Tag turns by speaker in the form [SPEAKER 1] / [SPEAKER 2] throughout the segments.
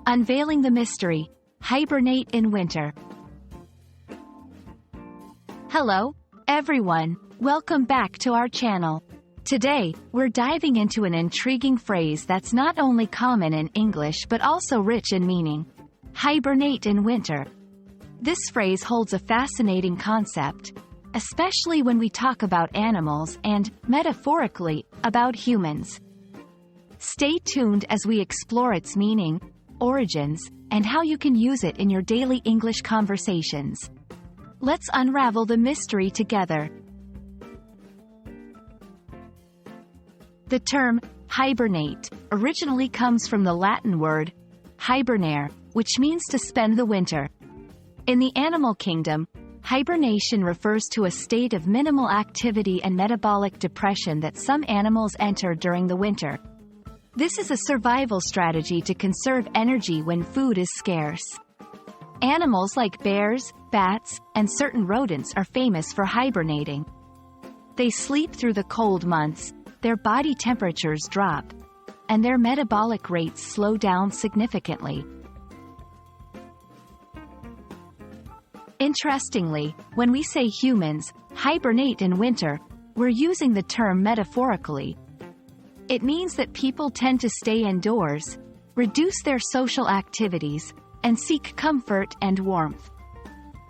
[SPEAKER 1] Unveiling the mystery. Hibernate in winter. Hello, everyone. Welcome back to our channel. Today, we're diving into an intriguing phrase that's not only common in English but also rich in meaning. Hibernate in winter. This phrase holds a fascinating concept, especially when we talk about animals and, metaphorically, about humans. Stay tuned as we explore its meaning, origins, and how you can use it in your daily English conversations. Let's unravel the mystery together. The term hibernate originally comes from the Latin word hibernare, which means to spend the winter. In the animal kingdom, hibernation refers to a state of minimal activity and metabolic depression that some animals enter during the winter. This is a survival strategy to conserve energy when food is scarce. Animals like bears, bats, and certain rodents are famous for hibernating. They sleep through the cold months, their body temperatures drop, and their metabolic rates slow down significantly. Interestingly, when we say humans hibernate in winter, we're using the term metaphorically. It means that people tend to stay indoors, reduce their social activities, and seek comfort and warmth.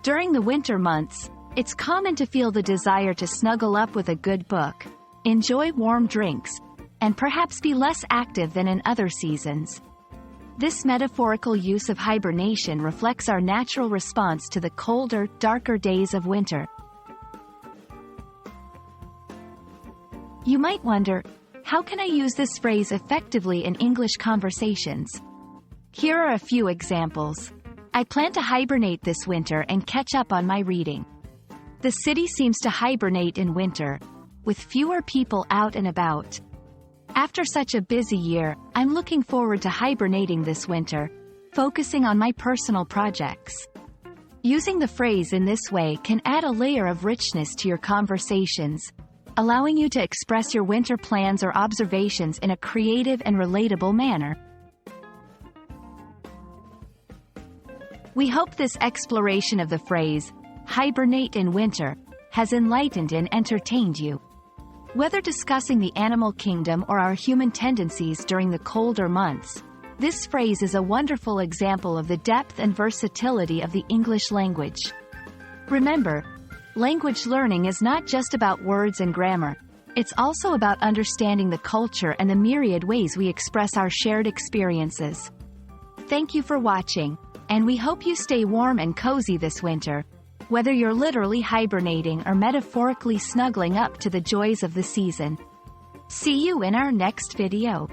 [SPEAKER 1] During the winter months, it's common to feel the desire to snuggle up with a good book, enjoy warm drinks, and perhaps be less active than in other seasons. This metaphorical use of hibernation reflects our natural response to the colder, darker days of winter. You might wonder, how can I use this phrase effectively in English conversations? Here are a few examples. I plan to hibernate this winter and catch up on my reading. The city seems to hibernate in winter, with fewer people out and about. After such a busy year, I'm looking forward to hibernating this winter, focusing on my personal projects. Using the phrase in this way can add a layer of richness to your conversations, allowing you to express your winter plans or observations in a creative and relatable manner. We hope this exploration of the phrase, hibernate in winter, has enlightened and entertained you. Whether discussing the animal kingdom or our human tendencies during the colder months, this phrase is a wonderful example of the depth and versatility of the English language. Remember, language learning is not just about words and grammar. It's also about understanding the culture and the myriad ways we express our shared experiences. Thank you for watching, and we hope you stay warm and cozy this winter, whether you're literally hibernating or metaphorically snuggling up to the joys of the season. See you in our next video.